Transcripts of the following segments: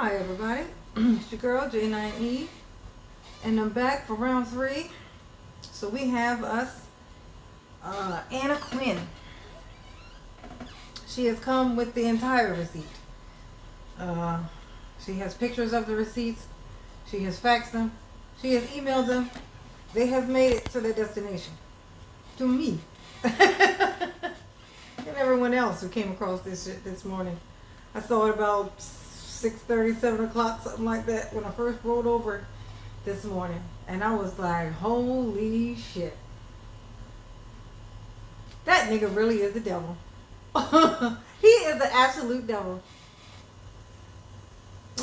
Hi everybody, it's your girl J9E, and I'm back for round 3. So we have us Anna Quinn. She has come with the entire receipt. She has pictures of the receipts. She has faxed them. She has emailed them. They have made it to their destination. To me. And everyone else who came across this shit this morning. I saw it about 6:30, 7 o'clock, something like that, when I first rolled over this morning. And I was like, holy shit. That nigga really is the devil. He is the absolute devil.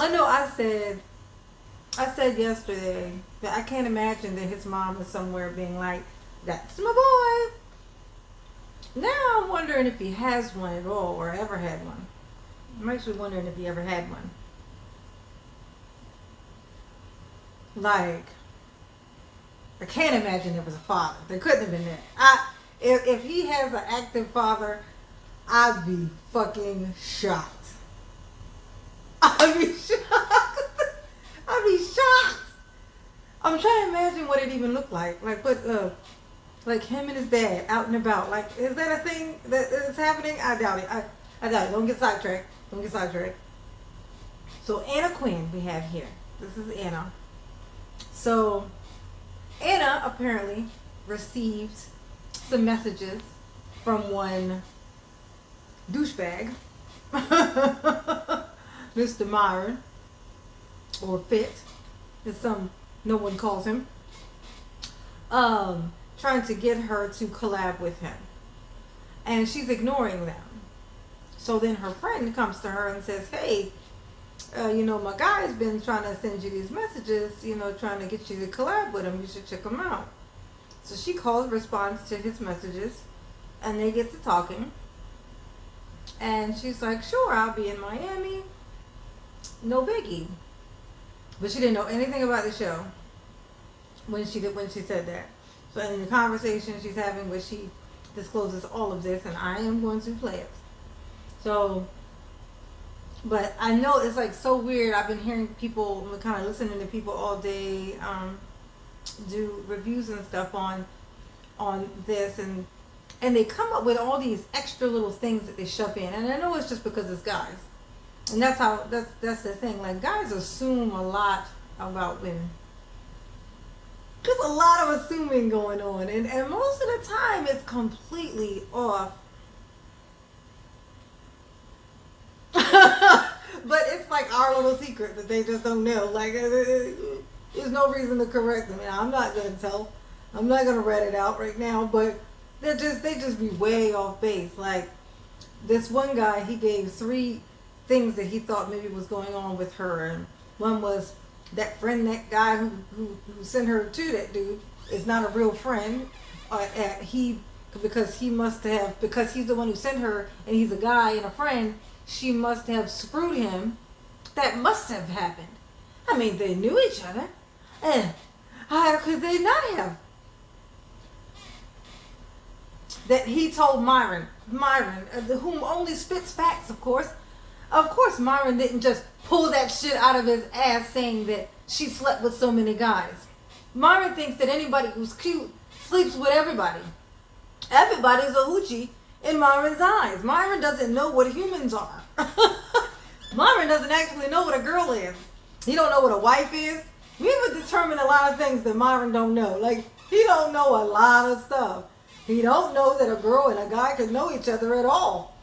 I know I said yesterday that I can't imagine that his mom is somewhere being like, that's my boy. Now I'm wondering if he has one at all or ever had one. I'm actually wondering if he ever had one. Like, I can't imagine there was a father. There couldn't have been that. If he has an active father, I'd be fucking shocked. I'd be shocked. I'd be shocked. I'm trying to imagine what it even looked like. Like him and his dad out and about. Like, is that a thing that is happening? I doubt it. I doubt it. Don't get sidetracked. So Anna Quinn we have here. This is Anna. So Anna apparently received some messages from one douchebag, Mr. Myron, or Fit, as no one calls him, trying to get her to collab with him, and she's ignoring them. So then her friend comes to her and says, hey, my guy's been trying to send you these messages, trying to get you to collab with him. You should check them out. So she responds to his messages, and they get to talking. And she's like, sure, I'll be in Miami. No biggie. But she didn't know anything about the show when she said that. So in the conversation she's having, where she discloses all of this, and I am going to play it. So, but I know it's like so weird. I've been hearing people, kind of listening to people all day, do reviews and stuff on this, and they come up with all these extra little things that they shove in, and I know it's just because it's guys, and that's the thing. Like, guys assume a lot about women. There's a lot of assuming going on, and most of the time it's completely off. But it's like our little secret that they just don't know. Like, there's no reason to correct them. I'm not gonna tell. I'm not gonna rat it out right now. But they just be way off base. Like, this one guy, he gave 3 things that he thought maybe was going on with her, and one was that guy who sent her to that dude is not a real friend. Because he's the one who sent her, and he's a guy and a friend. She must have screwed him. That must have happened. I mean, they knew each other. How could they not have? That he told Myron, whom only spits facts, of course. Of course, Myron didn't just pull that shit out of his ass saying that she slept with so many guys. Myron thinks that anybody who's cute sleeps with everybody. Everybody's a hoochie in Myron's eyes. Myron doesn't know what humans are. Myron doesn't actually know what a girl is. He don't know what a wife is. We even determine a lot of things that Myron don't know. Like, he don't know a lot of stuff. He don't know that a girl and a guy could know each other at all.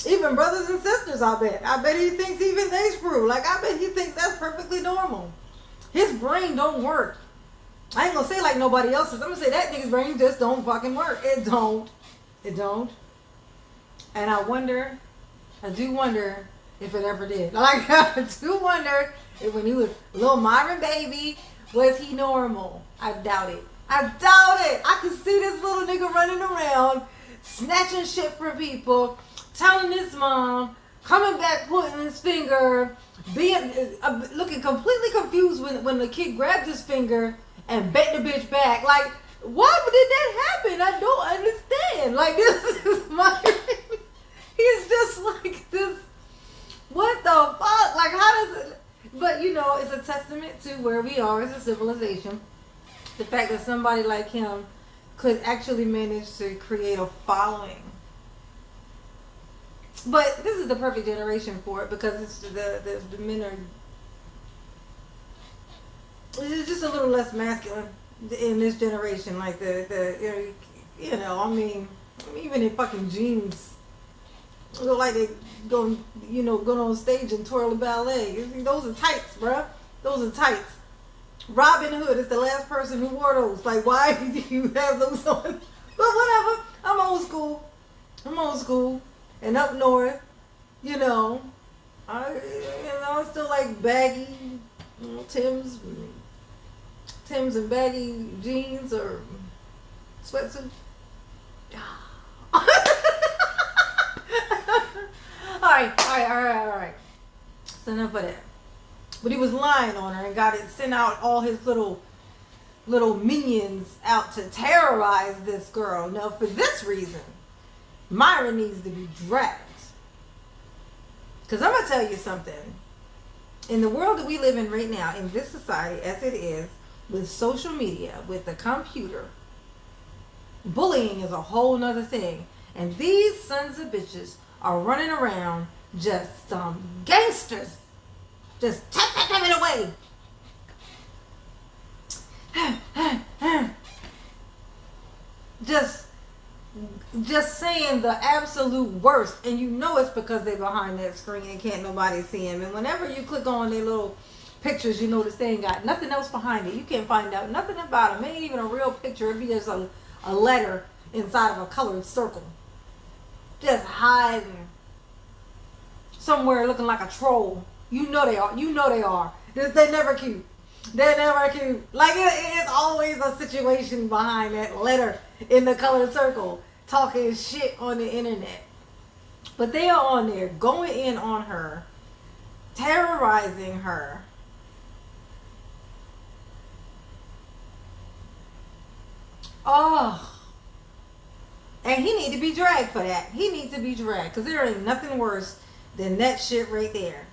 Even brothers and sisters, I bet. I bet he thinks even they screw. Like, I bet he thinks that's perfectly normal. His brain don't work. I ain't gonna say like nobody else's. I'm gonna say that nigga's brain just don't fucking work. It don't. And I do wonder if it ever did. Like, I do wonder if when he was little Myron baby, was he normal? I doubt it. I could see this little nigga running around, snatching shit from people, telling his mom, coming back, pointing his finger, being looking completely confused when the kid grabbed his finger and bent the bitch back. Like, why did that happen? I don't understand. Like, this is Myron. He's just like this. What the fuck? Like, how does it? But you know, it's a testament to where we are as a civilization. The fact that somebody like him could actually manage to create a following. But this is the perfect generation for it because it's the men are it's just a little less masculine in this generation. Like I mean even in fucking jeans, look like they go on stage and twirl a ballet. Those are tights, bruh. Those are tights. Robin Hood is the last person who wore those. Like, why do you have those on? But whatever. I'm old school. And up north, I still like baggy, Tim's and baggy jeans or sweatsuits. All right. So enough of that. But he was lying on her and sent out all his little minions out to terrorize this girl. Now, for this reason, Myron needs to be dragged. Because I'm going to tell you something. In the world that we live in right now, in this society as it is, with social media, with the computer, bullying is a whole nother thing. And these sons of bitches are running around just some gangsters. Just tap it away. Just saying the absolute worst, and you know it's because they're behind that screen and can't nobody see them. And whenever you click on their little pictures, you notice they ain't got nothing else behind it. You can't find out nothing about them. It ain't even a real picture. It'd be just a letter inside of a colored circle, just hiding somewhere, looking like a troll. You know they are. They're never cute. Like it's always a situation behind that letter in the colored circle, talking shit on the internet. But they are on there going in on her, terrorizing her. Oh. And he need to be dragged for that. He needs to be dragged because there ain't nothing worse than that shit right there.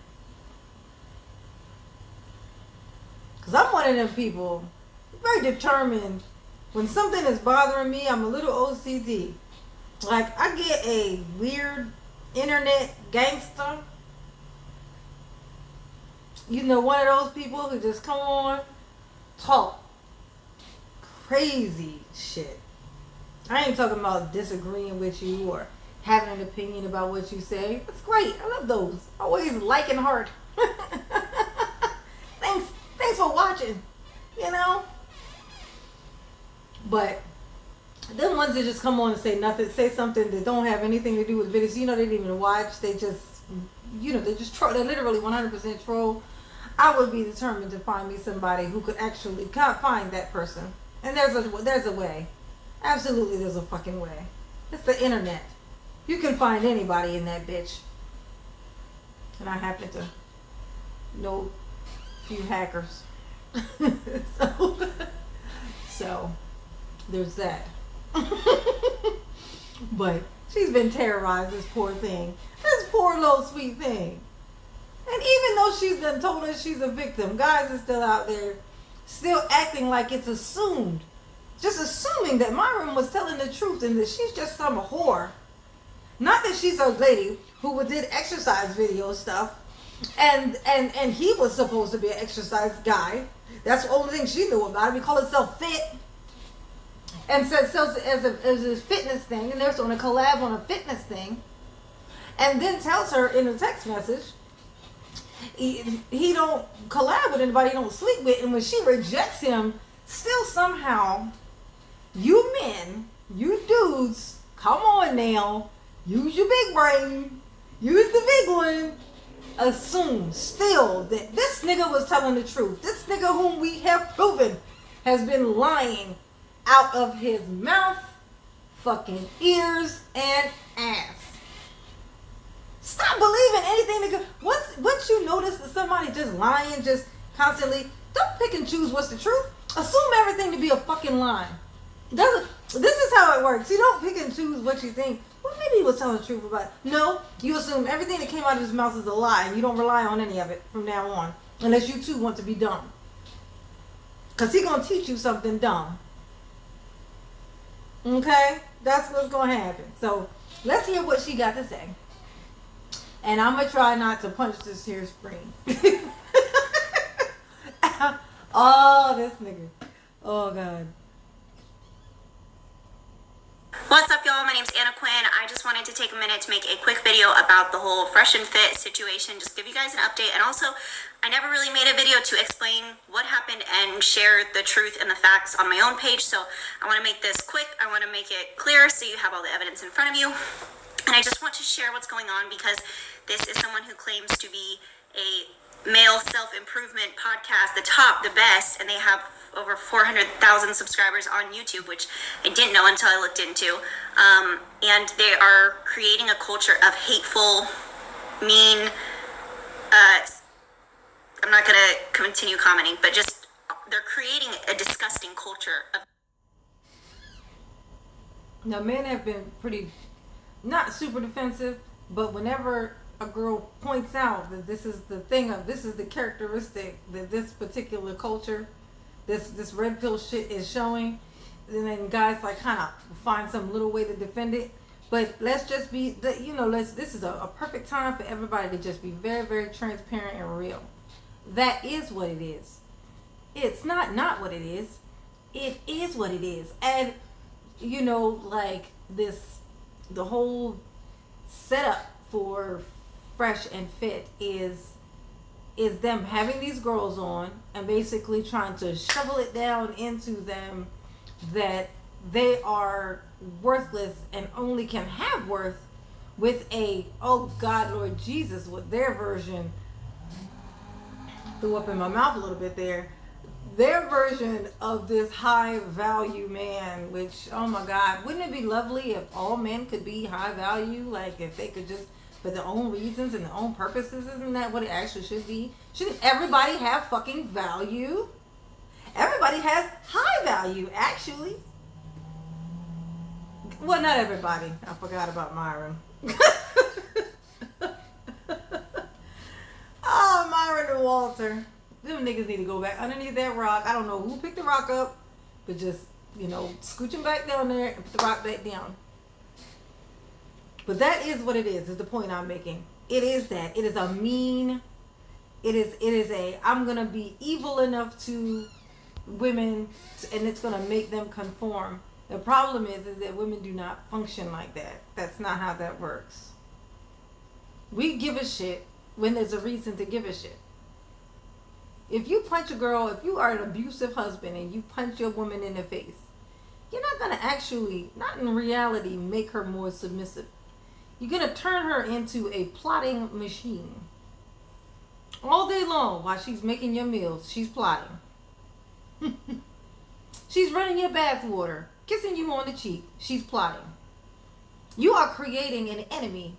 Because I'm one of them people, very determined. When something is bothering me, I'm a little OCD. Like, I get a weird internet gangster. One of those people who just come on, talk crazy shit. I ain't talking about disagreeing with you or having an opinion about what you say. That's great. I love those. Always like and heart. Thanks for watching, But them ones that just come on and say something that don't have anything to do with videos, they didn't even watch. They just, they just troll. They literally 100% troll. I would be determined to find me somebody who could actually find that person. And there's a way. Absolutely, there's a fucking way. It's the internet. You can find anybody in that bitch. And I happen to know few hackers. so there's that. But she's been terrorized, this poor thing. This poor little sweet thing. And even though she's done told us she's a victim, guys are still out there still acting like it's assumed. Just assuming that Myron was telling the truth and that she's just some whore. Not that she's a lady who did exercise video stuff. And he was supposed to be an exercise guy. That's the only thing she knew about him. He called himself fit. And said so as a fitness thing. And they're going to collab on a fitness thing. And then tells her in a text message, he don't collab with anybody he don't sleep with. And when she rejects him, still somehow, you men, you dudes, come on now. Use your big brain. Use the big one. Assume still that this nigga was telling the truth. This nigga whom we have proven has been lying out of his mouth, fucking ears, and ass. Stop believing anything that once you notice that somebody just lying, just constantly, don't pick and choose what's the truth. Assume everything to be a fucking lie. This is how it works. You don't pick and choose what you think. What well, maybe he was telling the truth about it. No, you assume everything that came out of his mouth is a lie, and you don't rely on any of it from now on, unless you too want to be dumb. Because he's going to teach you something dumb. Okay? That's what's going to happen. So, let's hear what she got to say. And I'm going to try not to punch this here screen. Oh, this nigga. Oh, God. What's up, y'all? My name's Anna Quinn. I just wanted to take a minute to make a quick video about the whole Fresh and Fit situation, just give you guys an update. And also, I never really made a video to explain what happened and share the truth and the facts on my own page, so I want to make this quick. I want to make it clear so you have all the evidence in front of you. And I just want to share what's going on because this is someone who claims to be a male self-improvement podcast, the top, the best, and they have over 400,000 subscribers on YouTube, which I didn't know until I looked into. And they are creating a culture of hateful, mean, I'm not going to continue commenting, but just they're creating a disgusting culture of... Now, men have been pretty, not super defensive, but whenever a girl points out that this is the thing of, this is the characteristic that this particular culture, this red pill shit is showing, and then guys like kind of find some little way to defend it. But let's just be, this is a perfect time for everybody to just be very, very transparent and real. That is what it is. It's not what it is. It is what it is. And, like the whole setup for Fresh and Fit is them having these girls on and basically trying to shovel it down into them that they are worthless and only can have worth with a, oh God, Lord Jesus, with their version, threw up in my mouth a little bit there, their version of this high value man, which, oh my God, wouldn't it be lovely if all men could be high value? Like if they could just, for their own reasons and their own purposes, isn't that what it actually should be? Shouldn't everybody have fucking value? Everybody has high value, actually. Well, not everybody. I forgot about Myron. Oh, Myron and Walter. Them niggas need to go back underneath that rock. I don't know who picked the rock up, but just, scooch them back down there and put the rock back down. But that is what it is the point I'm making. It is that. It is a mean, it is a, I'm going to be evil enough to women and it's going to make them conform. The problem is that women do not function like that. That's not how that works. We give a shit when there's a reason to give a shit. If you punch a girl, if you are an abusive husband and you punch your woman in the face, you're not going to actually, not in reality, make her more submissive. You're going to turn her into a plotting machine. All day long while she's making your meals, she's plotting. She's running your bath water, kissing you on the cheek, she's plotting. You are creating an enemy,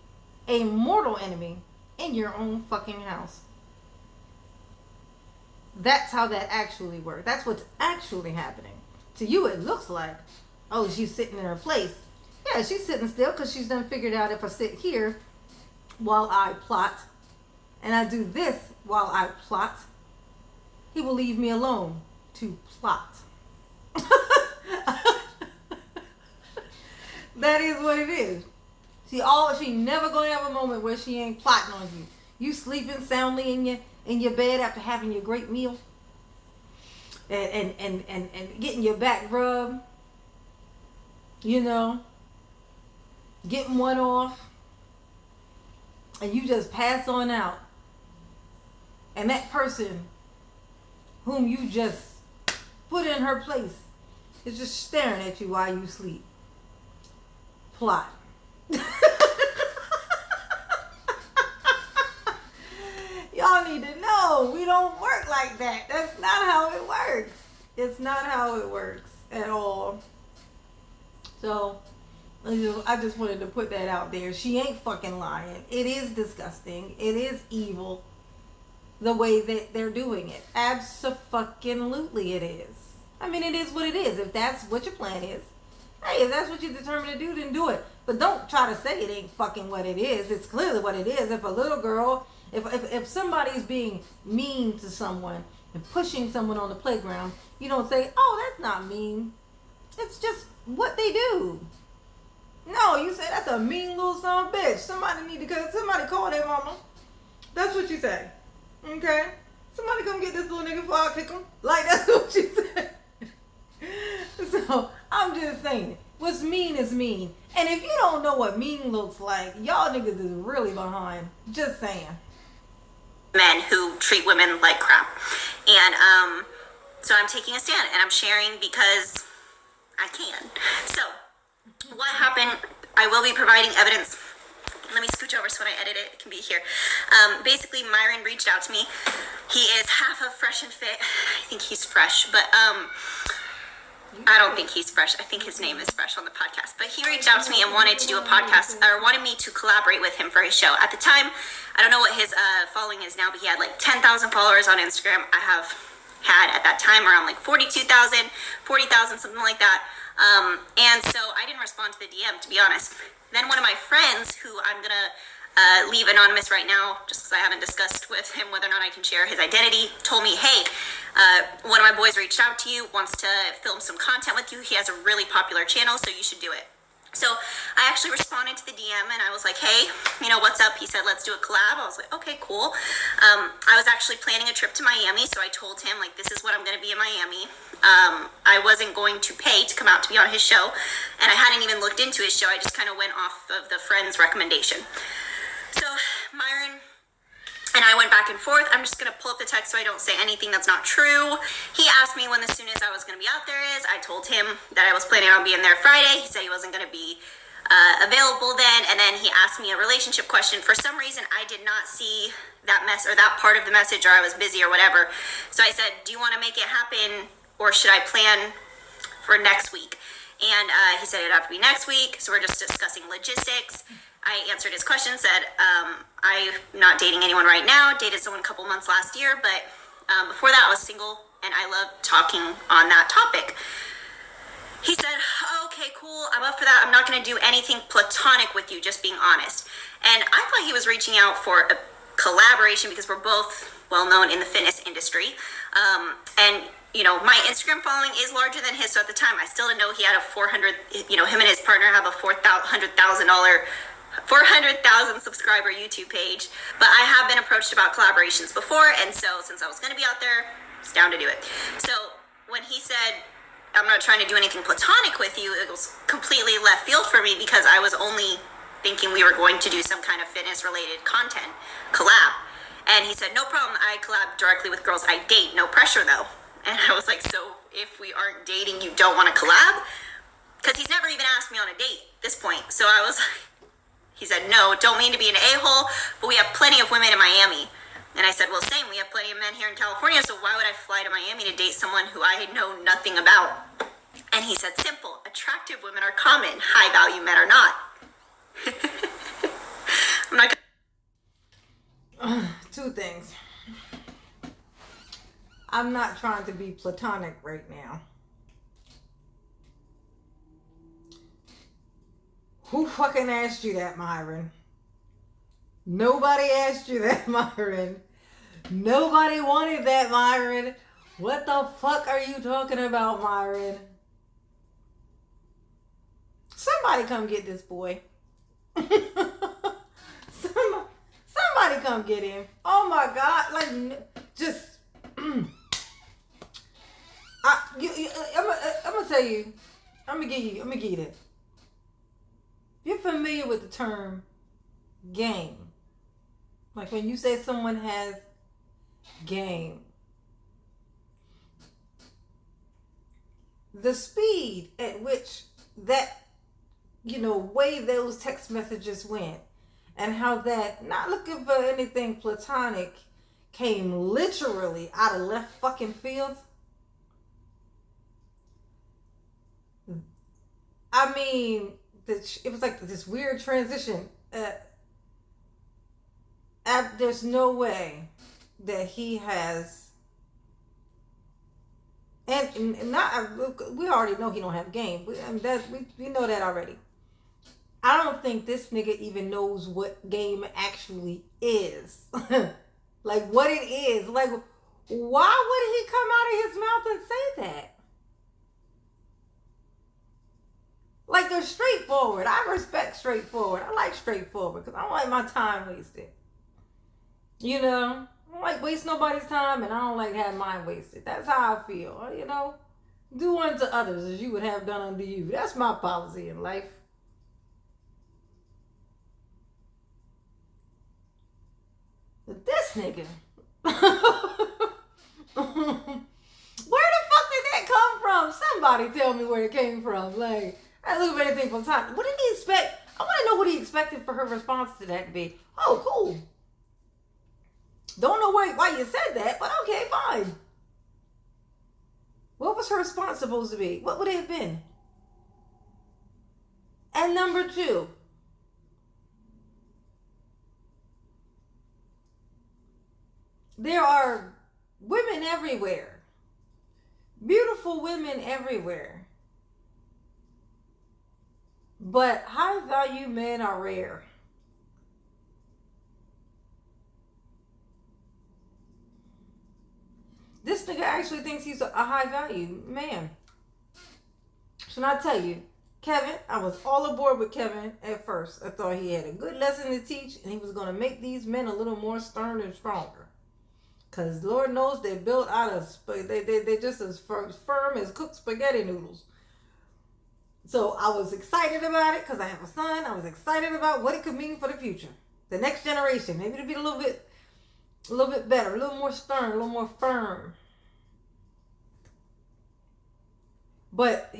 a mortal enemy, in your own fucking house. That's how that actually works. That's what's actually happening. To you, it looks like, oh, she's sitting in her place. Yeah, she's sitting still because she's done figured out if I sit here while I plot and I do this while I plot, he will leave me alone to plot. That is what it is. She never gonna have a moment where she ain't plotting on you. You sleeping soundly in your bed after having your great meal and getting your back rubbed, getting one off, and you just pass on out, and that person whom you just put in her place is just staring at you while you sleep. Plot. Y'all need to know we don't work like that. That's not how it works. It's not how it works at all. So I just wanted to put that out there. She ain't fucking lying. It is disgusting. It is evil the way that they're doing it. Abso-fucking-lutely it is. I mean, it is what it is. If that's what your plan is, Hey, if that's what you're determined to do, then do it. But don't try to say it ain't fucking what it is. It's clearly what it is. If a little girl, if somebody's being mean to someone and pushing someone on the playground, you don't say, oh, that's not mean. It's just what they do. No, you say that's a mean little son of a bitch. Somebody call their mama. That's what you say. Okay? Somebody come get this little nigga before I kick him. Like, that's what you say. So, I'm just saying, what's mean is mean. And if you don't know what mean looks like, y'all niggas is really behind. Just saying. Men who treat women like crap. And so I'm taking a stand and I'm sharing because I can. So, what happened, I will be providing evidence. Let me scooch over so when I edit it, it can be here. Basically, Myron reached out to me. He is half of Fresh and Fit. I think he's fresh, but I don't think he's fresh. I think his name is Fresh on the podcast. But he reached out to me and wanted to do a podcast, or wanted me to collaborate with him for his show. At the time, I don't know what his following is now, but he had like 10,000 followers on Instagram. I have had at that time around like 42,000, 40,000, something like that. And so I didn't respond to the DM, to be honest. Then one of my friends, who I'm going to leave anonymous right now, just because I haven't discussed with him whether or not I can share his identity, told me, hey, one of my boys reached out to you, wants to film some content with you. He has a really popular channel, so you should do it. So I actually responded to the DM and I was like, hey, what's up? He said, let's do a collab. I was like, okay, cool. I was actually planning a trip to Miami, so I told him, like, this is what I'm going to be in Miami. I wasn't going to pay to come out to be on his show, and I hadn't even looked into his show. I just kind of went off of the friend's recommendation. So Myron and I went back and forth. I'm just going to pull up the text so I don't say anything that's not true. He asked me when the soonest I was going to be out there is. I told him that I was planning on being there Friday. He said he wasn't going to be available then. And then he asked me a relationship question. For some reason, I did not see that that part of the message, or I was busy or whatever. So I said, do you want to make it happen, or should I plan for next week? And he said it'd have to be next week. So we're just discussing logistics. I answered his question, said, I'm not dating anyone right now. Dated someone a couple months last year, but before that I was single, and I love talking on that topic. He said, okay, cool, I'm up for that. I'm not going to do anything platonic with you, just being honest. And I thought he was reaching out for a collaboration because we're both well known in the fitness industry. And my Instagram following is larger than his, so at the time I still didn't know he had a 400, him and his partner have a $400,000 subscriber YouTube page. But I have been approached about collaborations before, and so since I was going to be out there, I was down to do it. So when he said, I'm not trying to do anything platonic with you, it was completely left field for me, because I was only thinking we were going to do some kind of fitness related content collab. And he said, no problem, I collab directly with girls I date, no pressure though. And I was like, so if we aren't dating, you don't want to collab? Because he's never even asked me on a date at this point. So I was like, he said, no, don't mean to be an a-hole, but we have plenty of women in Miami. And I said, well, same, we have plenty of men here in California, so why would I fly to Miami to date someone who I know nothing about? And he said, simple, attractive women are common, high value men are not. I'm not gonna... Two things. I'm not trying to be platonic right now. Who fucking asked you that, Myron? Nobody asked you that, Myron. Nobody wanted that, Myron. What the fuck are you talking about, Myron? Somebody come get this boy. Somebody come get him. Oh my God. Like, just... I'm gonna tell you. I'm gonna give you this. You're familiar with the term game. Like when you say someone has game. The speed at which that, way those text messages went, and how that, not looking for anything platonic, came literally out of left fucking field. I mean, it was like this weird transition. There's no way that he has And not, we already know he don't have game. We know that already. I don't think this nigga even knows what game actually is. Like what it is. Like why would he come out of his mouth and say that? Like they're straightforward. I respect straightforward. I like straightforward because I don't like my time wasted. You know? I don't like waste nobody's time and I don't like having mine wasted. That's how I feel. You know? Do unto others as you would have done unto you. That's my policy in life. But this nigga. Where the fuck did that come from? Somebody tell me where it came from. Like, I look at anything from time. What did he expect? I want to know what he expected for her response to that to be. Oh, cool. Don't know why you said that, but okay, fine. What was her response supposed to be? What would it have been? And number two, there are women everywhere. Beautiful women everywhere. But high value men are rare. This nigga actually thinks he's a high value man. Should I tell you, Kevin, I was all aboard with Kevin at first. I thought he had a good lesson to teach and he was going to make these men a little more stern and stronger. Because Lord knows they're built out of, they're just as firm as cooked spaghetti noodles. So I was excited about it because I have a son. I was excited about what it could mean for the future. The next generation. Maybe it'll be a little bit better, a little more stern, a little more firm. But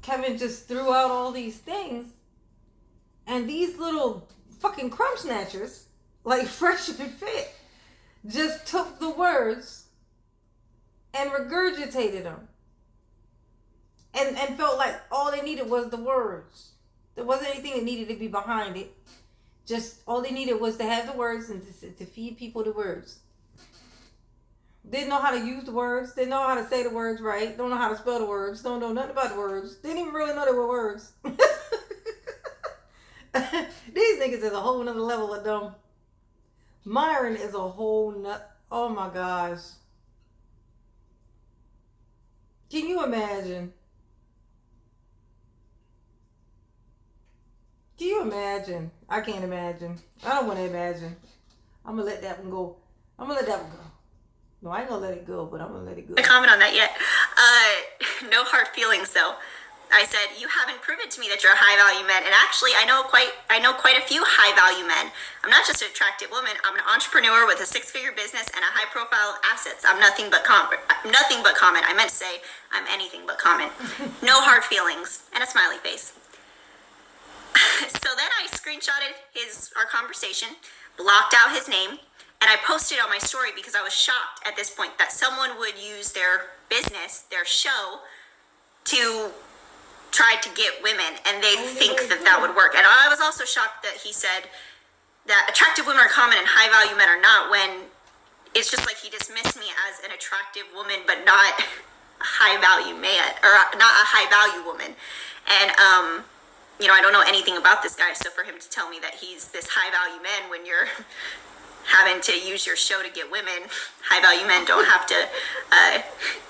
Kevin just threw out all these things. And these little fucking crumb snatchers, like Fresh and Fit, just took the words and regurgitated them. And felt like all they needed was the words. There wasn't anything that needed to be behind it. Just all they needed was to have the words and to feed people the words. Didn't know how to use the words. Didn't know how to say the words right. Don't know how to spell the words. Don't know nothing about the words. Didn't even really know they were words. These niggas is a whole nother level of dumb. Myron is a whole nut. Oh my gosh. Can you imagine? Can you imagine? I can't imagine. I don't want to imagine. I'm going to let that one go. No, I ain't going to let it go, but I'm going to let it go. I comment on that yet. No hard feelings though. I said, you haven't proven to me that you're a high value man. And actually, I know quite a few high value men. I'm not just an attractive woman. I'm an entrepreneur with a 6-figure business and a high profile assets. I'm nothing but common. I meant to say I'm anything but common. No hard feelings and a smiley face. So then I screenshotted our conversation, blocked out his name, and I posted on my story because I was shocked at this point that someone would use their business, their show, to try to get women, and they think that would work. And I was also shocked that he said that attractive women are common and high value men are not, when it's just like he dismissed me as an attractive woman but not a high value man, or not a high value woman. And I don't know anything about this guy, so for him to tell me that he's this high value man when you're having to use your show to get women, high value men don't have to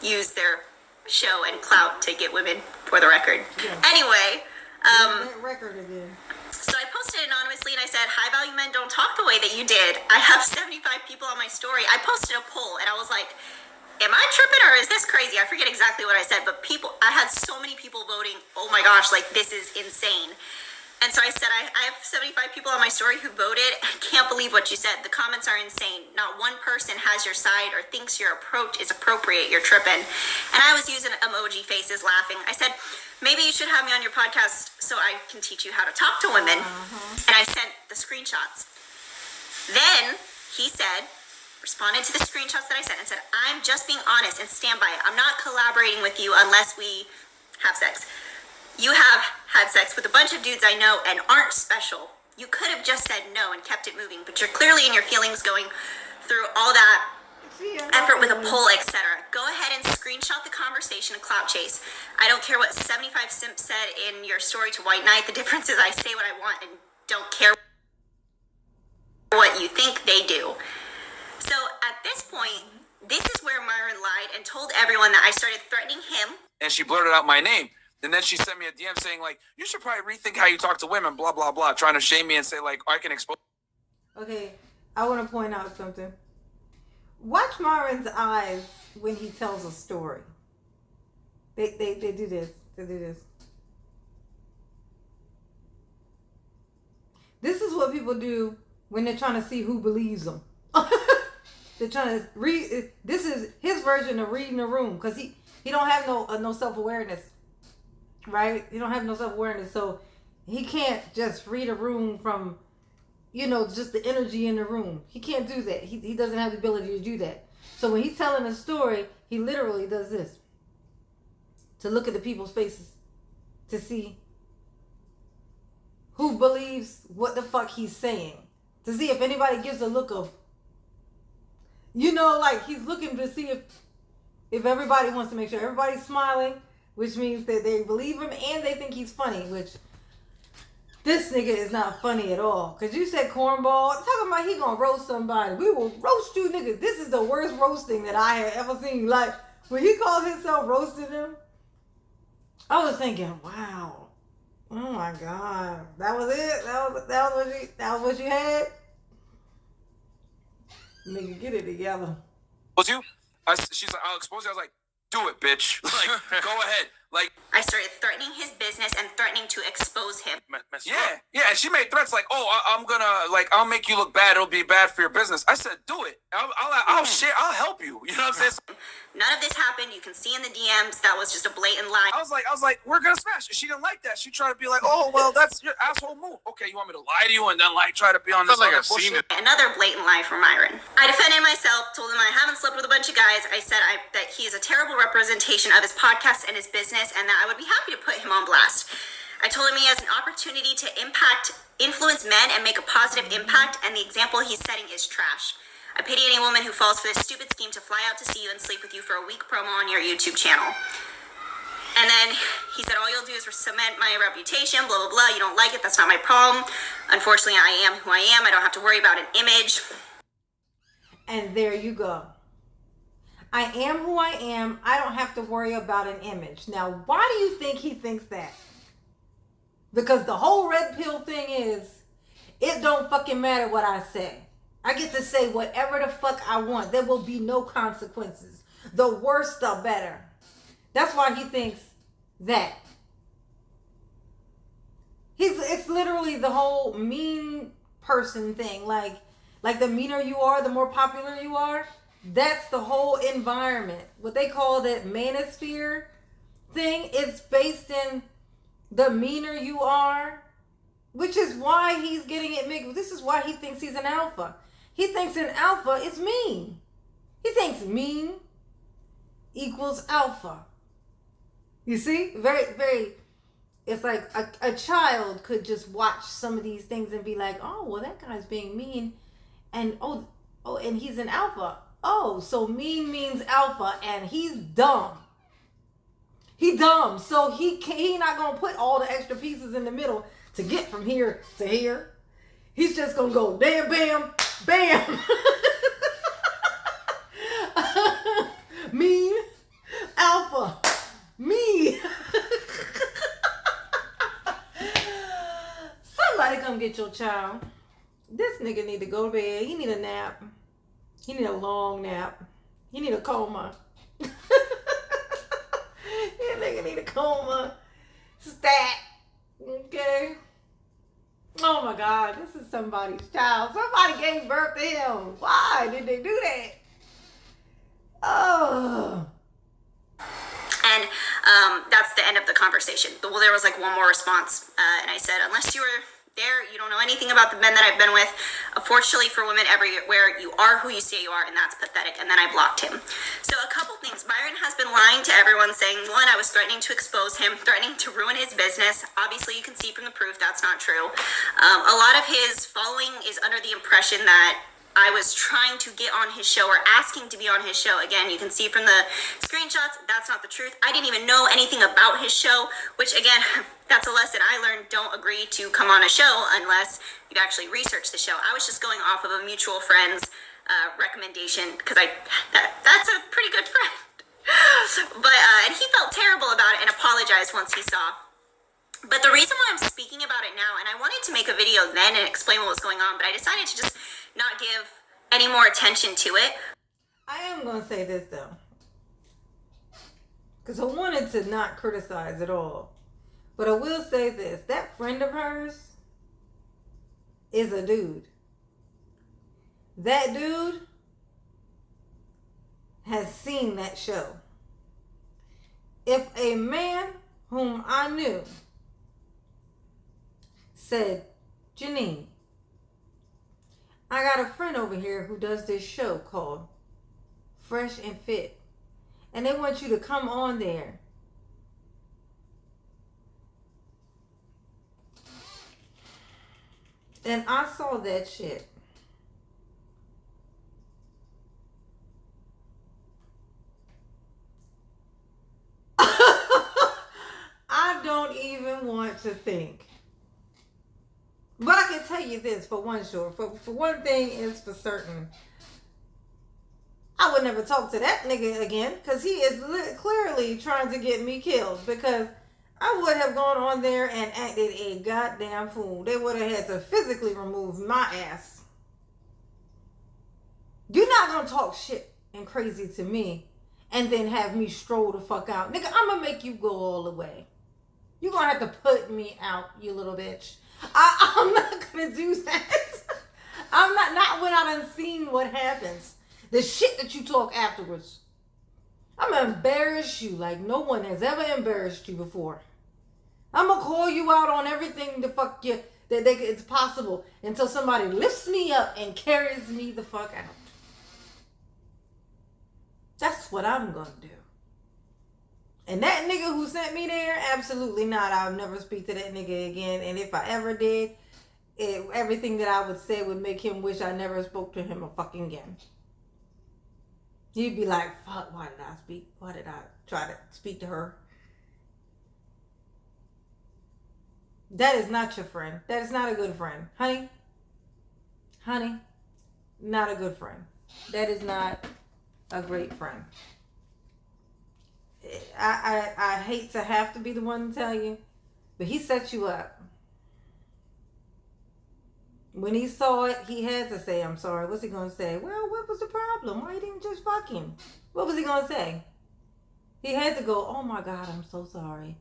use their show and clout to get women, for the record. Yeah. Anyway, record again. So I posted anonymously and I said, high value men don't talk the way that you did. I have 75 people on my story. I posted a poll and I was like, am I tripping or is this crazy? I forget exactly what I said, but I had so many people voting. Oh my gosh, like this is insane. And so I said, I have 75 people on my story who voted. I can't believe what you said. The comments are insane. Not one person has your side or thinks your approach is appropriate. You're tripping. And I was using emoji faces laughing. I said, maybe you should have me on your podcast so I can teach you how to talk to women. And I sent the screenshots. Then he responded to the screenshots that I sent and said, I'm just being honest and stand by it. I'm not collaborating with you unless we have sex. You have had sex with a bunch of dudes I know and aren't special. You could have just said no and kept it moving, but you're clearly in your feelings going through all that effort with a poll, etc. Go ahead and screenshot the conversation and clout chase. I don't care what 75 Simp said in your story to White Knight. The difference is I say what I want and don't care what you think they do. So at this point, this is where Myron lied and told everyone that I started threatening him. And she blurted out my name. And then she sent me a DM saying, like, you should probably rethink how you talk to women, blah, blah, blah, trying to shame me and say, like, I can expose. Okay, I want to point out something. Watch Myron's eyes when he tells a story. They do this. They do this. This is what people do when they're trying to see who believes them. They're trying to read. This is his version of reading the room, because he don't have no self-awareness, right? He don't have no self-awareness, so he can't just read a room from, just the energy in the room. He can't do that. He doesn't have the ability to do that. So when he's telling a story, he literally does this, to look at the people's faces, to see who believes what the fuck he's saying, to see if anybody gives a look of, like he's looking to see if everybody wants to make sure everybody's smiling, which means that they believe him and they think he's funny, which this nigga is not funny at all. Because you said cornball, talking about he gonna roast somebody. We will roast you niggas. This is the worst roasting that I had ever seen. Like, when he called himself roasting him, I was thinking, wow, oh my God, that was it? That was what you had? Nigga, get it together. Was you? She's like, I'll expose you. I was like, do it, bitch. Like, go ahead. Like, I started threatening his business and threatening to expose him. Yeah. And she made threats like, oh, I'm gonna, like, I'll make you look bad. It'll be bad for your business. I said, do it. I'll share. I'll help you. You know what I'm saying? None of this happened. You can see in the DMs that was just a blatant lie. I was like, we're gonna smash. She didn't like that. She tried to be like, oh, well, that's your asshole move. Okay, you want me to lie to you and then like try to be on this other bullshit? Another blatant lie from Myron. I defended myself, told him I haven't slept with a bunch of guys. I said that he is a terrible representation of his podcast and his business, and that I would be happy to put him on blast. I told him he has an opportunity to influence men and make a positive impact, and the example he's setting is trash. I pity any woman who falls for this stupid scheme to fly out to see you and sleep with you for a week promo on your YouTube channel. And then he said, all you'll do is cement my reputation, blah, blah, blah. You don't like it. That's not my problem. Unfortunately, I am who I am. I don't have to worry about an image. And there you go. I am who I am. I don't have to worry about an image. Now, why do you think he thinks that? Because the whole red pill thing is, it don't fucking matter what I say. I get to say whatever the fuck I want. There will be no consequences. The worse, the better. That's why he thinks that. It's literally the whole mean person thing. Like the meaner you are, the more popular you are. That's the whole environment. What they call that manosphere thing, it's based in the meaner you are, which is why he's getting it mixed. This is why he thinks he's an alpha. He thinks an alpha is mean. He thinks mean equals alpha. You see? Very, very, it's like a child could just watch some of these things and be like, oh, well, that guy's being mean. And, oh, and he's an alpha. Oh, so mean means alpha, and he's dumb. He dumb. So he not going to put all the extra pieces in the middle to get from here to here. He's just going to go, damn, bam, bam. Mean, alpha, me. Somebody come get your child. This nigga need to go to bed. He need a nap. He need a long nap. He need a coma. This nigga need a coma. Stat. Okay. Oh my God, this is somebody's child. Somebody gave birth to him. Why did they do that? Oh. And that's the end of the conversation. Well, there was like one more response, and I said, unless you were there, you don't know anything about the men that I've been with. Unfortunately for women everywhere, you are who you say you are, and that's pathetic. And then I blocked him. So a couple things. Myron has been lying to everyone, saying, one, I was threatening to expose him, threatening to ruin his business. Obviously, you can see from the proof that's not true. A lot of his following is under the impression that I was trying to get on his show or asking to be on his show. Again, you can see from the screenshots, that's not the truth. I didn't even know anything about his show, which again, that's a lesson I learned. Don't agree to come on a show unless you actually research the show. I was just going off of a mutual friend's recommendation because that's a pretty good friend. But and he felt terrible about it and apologized once he saw. But the reason why I'm speaking about it now, and I wanted to make a video then and explain what was going on, but I decided to just not give any more attention to it. I am going to say this though, because I wanted to not criticize at all. But I will say this, that friend of hers is a dude. That dude has seen that show. If a man whom I knew said, Janine, I got a friend over here who does this show called Fresh and Fit, and they want you to come on there. And I saw that shit. I don't even want to think. But I can tell you this for one sure. For one thing is for certain. I would never talk to that nigga again because he is clearly trying to get me killed, because I would have gone on there and acted a goddamn fool. They would have had to physically remove my ass. You're not going to talk shit and crazy to me and then have me stroll the fuck out. Nigga, I'm going to make you go all the way. You're going to have to put me out, you little bitch. I'm not going to do that. I'm not when I done seen what happens. The shit that you talk afterwards. I'm going to embarrass you like no one has ever embarrassed you before. I'm going to call you out on everything the fuck you, it's possible until somebody lifts me up and carries me the fuck out. That's what I'm going to do. And that nigga who sent me there, absolutely not. I'll never speak to that nigga again. And if I ever did, everything that I would say would make him wish I never spoke to him a fucking again. He'd be like, fuck, why did I speak? Why did I try to speak to her? That is not your friend. That is not a good friend. Honey, not a good friend. That is not a great friend. I hate to have to be the one to tell you, but he set you up. When he saw it, he had to say, I'm sorry. What's he going to say? Well, what was the problem? Why didn't you just fuck him? What was he going to say? He had to go, oh my God, I'm so sorry.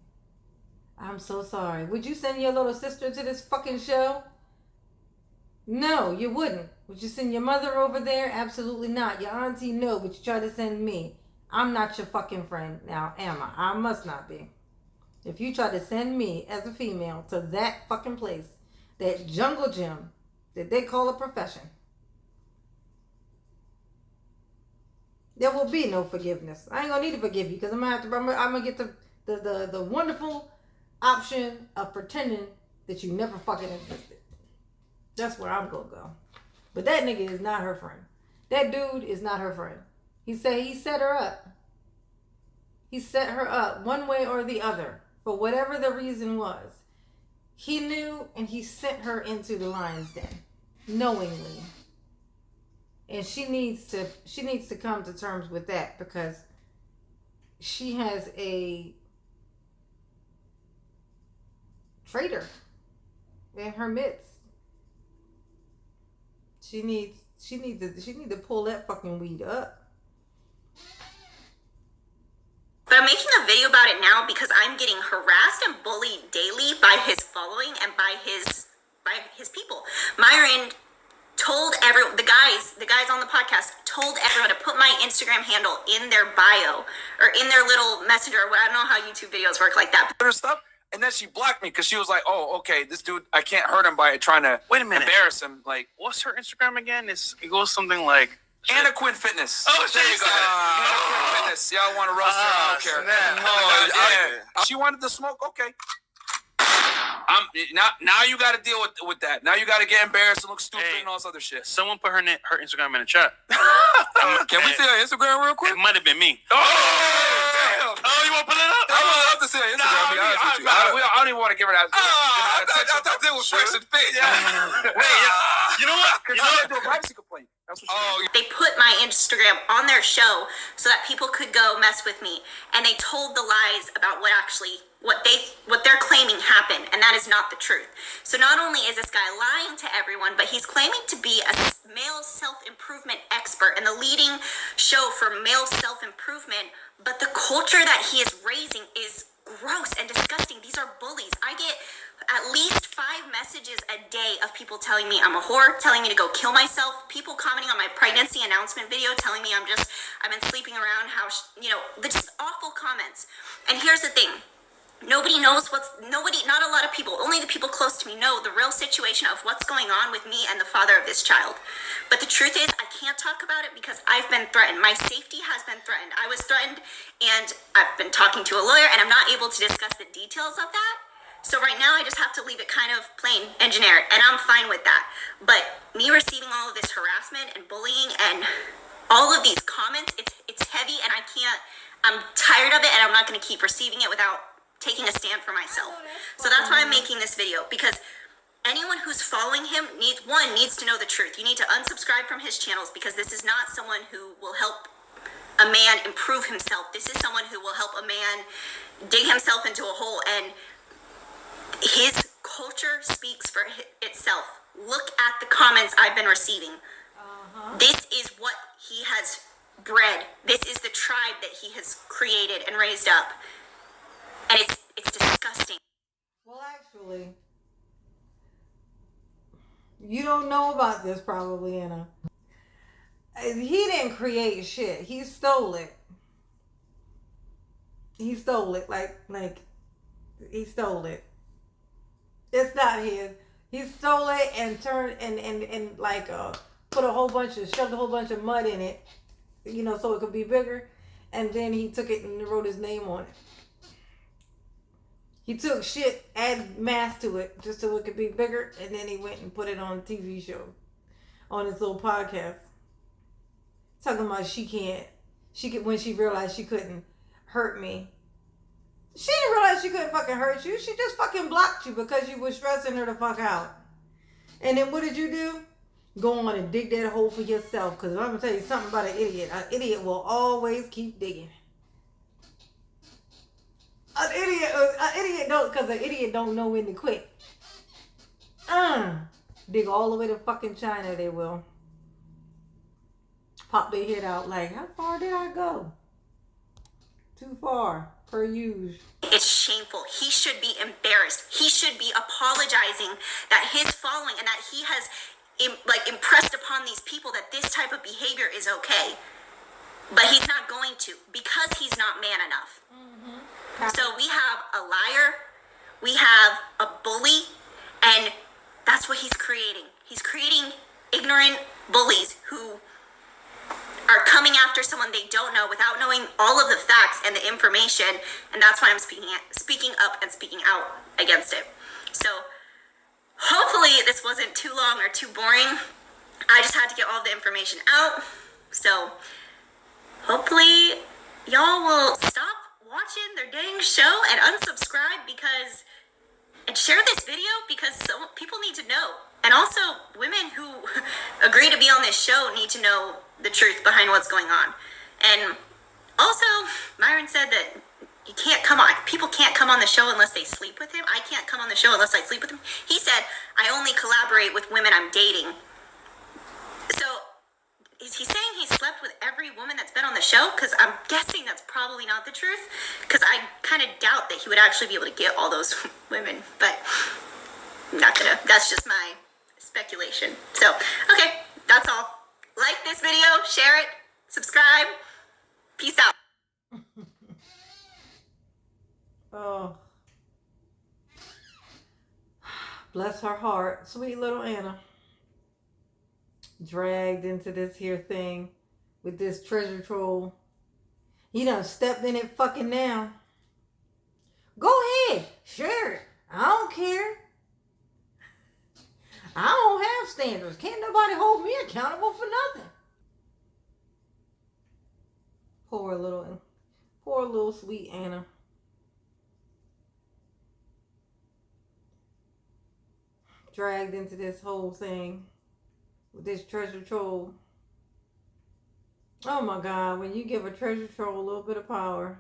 I'm so sorry. Would you send your little sister to this fucking show? No, you wouldn't. Would you send your mother over there? Absolutely not. Your auntie, no, but you try to send me. I'm not your fucking friend now, am I? I must not be. If you try to send me as a female to that fucking place, that jungle gym that they call a profession, there will be no forgiveness. I ain't gonna need to forgive you because I'm gonna get the wonderful option of pretending that you never fucking existed. That's where I'm gonna go. But that nigga is not her friend. That dude is not her friend. He set her up. He set her up one way or the other for whatever the reason was. He knew and he sent her into the lion's den knowingly. And she needs to come to terms with that because she has a traitor in her midst. She needs to pull that fucking weed up. But I'm making a video about it now because I'm getting harassed and bullied daily by his following and by his people. Myron told the guys on the podcast told everyone to put my Instagram handle in their bio or in their little messenger. I don't know how YouTube videos work like that. Stuff. And then she blocked me because she was like, "Oh, okay, this dude, I can't hurt him by trying to embarrass him." Like, What's her Instagram again? It goes something like Anna Quinn Fitness. Oh, there you go. Anna Quinn Fitness. Y'all want to roast her? I don't care. Snap. She wanted to smoke. Okay. Now you got to deal with that. Now you got to get embarrassed and look stupid and all this other shit. Someone put her Instagram in the chat. Can we see her Instagram real quick? It might have been me. Oh, damn. Oh, you want to put it up? I would love to see her Instagram. I don't even want to give her that. I thought that was fresh and fit. Wait, you know what? You know what? Do a privacy complaint. They put my Instagram on their show so that people could go mess with me, and they told the lies about what they're claiming happened, and that is not the truth. So not only is this guy lying to everyone, but he's claiming to be a male self-improvement expert and the leading show for male self-improvement, but the culture that he is raising is gross and disgusting. These are bullies. I get at least 5 messages a day of people telling me I'm a whore, telling me to go kill myself, people commenting on my pregnancy announcement video, telling me I've been sleeping around, just awful comments. And here's the thing. Not a lot of people, only the people close to me know the real situation of what's going on with me and the father of this child. But the truth is, I can't talk about it because I've been threatened. My safety has been threatened. I was threatened, and I've been talking to a lawyer, and I'm not able to discuss the details of that. So right now, I just have to leave it kind of plain and generic, and I'm fine with that. But me receiving all of this harassment and bullying and all of these comments, it's heavy, and I'm tired of it, and I'm not going to keep receiving it without taking a stand for myself. So that's why I'm making this video, because anyone who's following him needs to know the truth. You need to unsubscribe from his channels, because this is not someone who will help a man improve himself. This is someone who will help a man dig himself into a hole, and his culture speaks for itself. Look at the comments I've been receiving. This is what he has bred. This is the tribe that he has created and raised up. And it's disgusting. Well, actually, you don't know about this probably, Anna. He didn't create shit. He stole it. He stole it. Like he stole it. It's not his. He stole it and turned and shoved a whole bunch of mud in it, so it could be bigger. And then he took it and wrote his name on it. He took shit, added mass to it just so it could be bigger, and then he went and put it on a TV show, on his little podcast. Talking about when she realized she couldn't hurt me. She didn't realize she couldn't fucking hurt you. She just fucking blocked you because you was stressing her the fuck out. And then what did you do? Go on and dig that hole for yourself. Because I'm going to tell you something about an idiot. An idiot will always keep digging. An idiot don't know when to quit. Dig all the way to fucking China, they will. Pop their head out like, how far did I go? Too far. Per usual. It's shameful. He should be embarrassed. He should be apologizing that his following and that he has impressed upon these people that this type of behavior is okay. But he's not going to, because he's not man enough. So we have a liar, we have a bully, and that's what he's creating. He's creating ignorant bullies who are coming after someone they don't know without knowing all of the facts and the information, and that's why I'm speaking up and speaking out against it. So hopefully this wasn't too long or too boring. I just had to get all the information out. So hopefully y'all will stop watching their dang show and unsubscribe and share this video, because people need to know. And also, women who agree to be on this show need to know the truth behind what's going on. And also, Myron said that people can't come on the show unless they sleep with him. I can't come on the show unless I sleep with him. He said, I only collaborate with women I'm dating. So, is he saying he slept with every woman that's been on the show? Because I'm guessing that's probably not the truth. Because I kind of doubt that he would actually be able to get all those women. But I'm not gonna. That's just my speculation. So, okay, that's all. Like this video, share it, subscribe. Peace out. Oh. Bless her heart. Sweet little Anna. Dragged into this here thing with this treasure troll. He done stepped in it fucking now. Go ahead. Share it. I don't care. I don't have standards. Can't nobody hold me accountable for nothing. Poor little sweet Anna. Dragged into this whole thing with this treasure trove. Oh my God, when you give a treasure trove a little bit of power,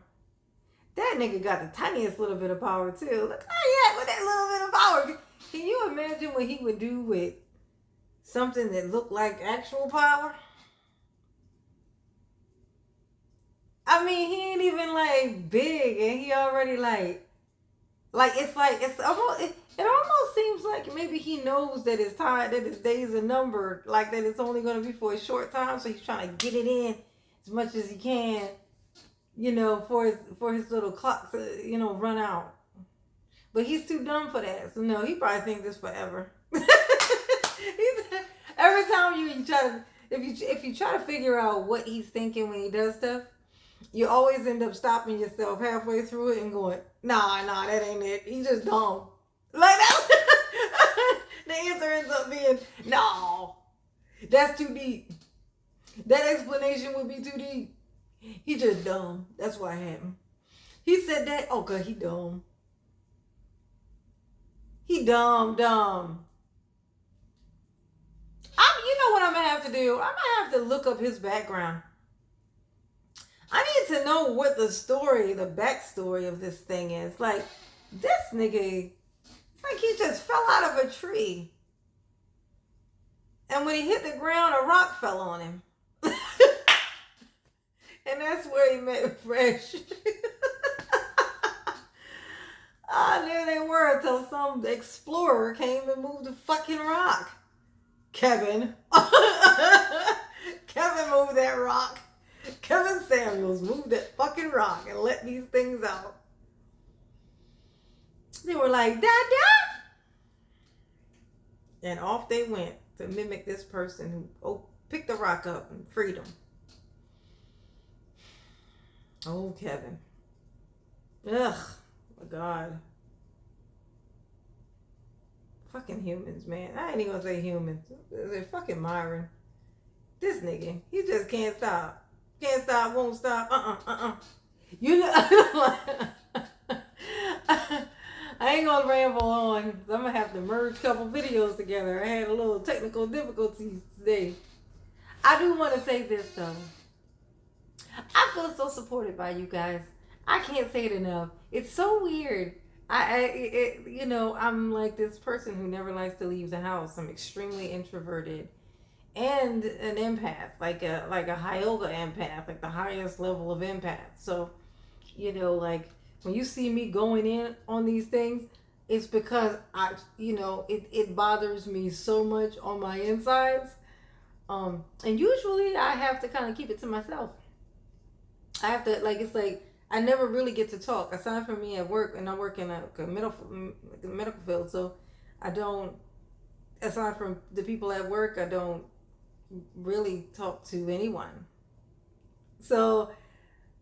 that nigga got the tiniest little bit of power too. Look how he at with that little bit of power. Can you imagine what he would do with something that looked like actual power? I mean, he ain't even like big, and he already like it's almost it almost seems like maybe he knows that his time, that his days are numbered, like that it's only going to be for a short time, so he's trying to get it in as much as he can, you know, for his little clock to, you know, run out. But he's too dumb for that. So no, he probably thinks this forever. Every time you try to, if you try to figure out what he's thinking when he does stuff, you always end up stopping yourself halfway through it and going, nah, that ain't it. He's just dumb. Like that. The answer ends up being, no, that's too deep. That explanation would be too deep. He just dumb. That's what happened. He said that, oh, cause he dumb. He dumb. You know what I'm gonna have to do? I'm gonna have to look up his background. I need to know what the backstory of this thing is. Like, this nigga, it's like he just fell out of a tree. And when he hit the ground, a rock fell on him. And that's where he met Fresh. There they were until some explorer came and moved the fucking rock. Kevin. Kevin moved that rock. Kevin Samuels moved that fucking rock and let these things out. They were like, Dada! And off they went to mimic this person who picked the rock up and freed him. Oh, Kevin. Ugh, my God. Fucking humans, man. I ain't even gonna say humans. They're fucking Myron. This nigga, he just can't stop. Can't stop, won't stop. You know, I ain't gonna ramble on. I'm gonna have to merge a couple videos together. I had a little technical difficulties today. I do want to say this though. I feel so supported by you guys. I can't say it enough. It's so weird. You know, I'm like this person who never likes to leave the house. I'm extremely introverted and an empath, like a Hyoga empath, like the highest level of empath. So, you know, like when you see me going in on these things, it's because it bothers me so much on my insides. And usually I have to kind of keep it to myself. I have to, it's like I never really get to talk aside from me at work, and I work in a medical field, so I don't, aside from the people at work, I don't really talk to anyone. So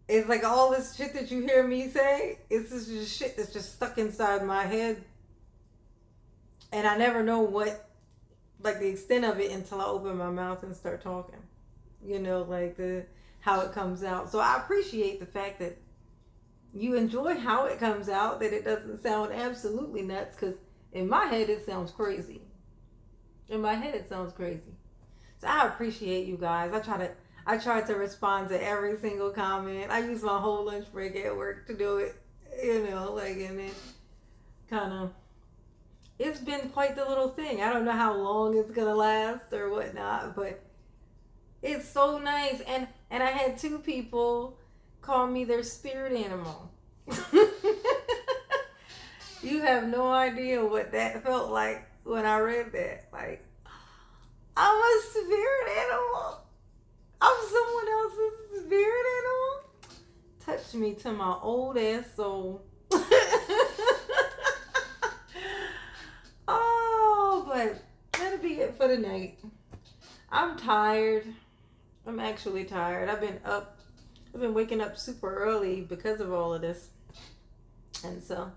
it's like all this shit that you hear me say, it's just shit that's just stuck inside my head, and I never know what, like, the extent of it until I open my mouth and start talking, you know, like how it comes out. So I appreciate the fact that you enjoy how it comes out, that it doesn't sound absolutely nuts, because in my head it sounds crazy. In my head it sounds crazy. So I appreciate you guys. I try to respond to every single comment. I use my whole lunch break at work to do it, you know, and then kind of, it's been quite the little thing. I don't know how long it's gonna last or whatnot, but it's so nice. And I had 2 people call me their spirit animal. You have no idea what that felt like when I read that. Like, I'm a spirit animal. I'm someone else's spirit animal. Touch me to my old ass soul. Oh, but that'll be it for the night. I'm tired. I'm actually tired. I've been waking up super early because of all of this. And so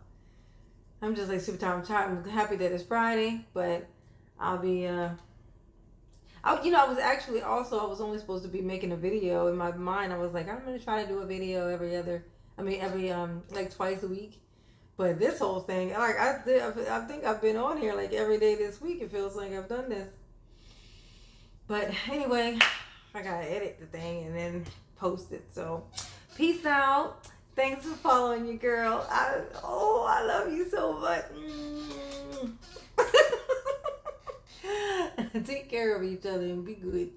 I'm just like super tired. I'm happy that it's Friday, but I'll be I was actually also I was only supposed to be making a video. In my mind I was like, I'm gonna try to do a video every like twice a week. But this whole thing, like I think I've been on here like every day this week. It feels like I've done this. But anyway, I gotta edit the thing and then post it. So peace out. Thanks for following your girl. I love you so much. Take care of each other and be good.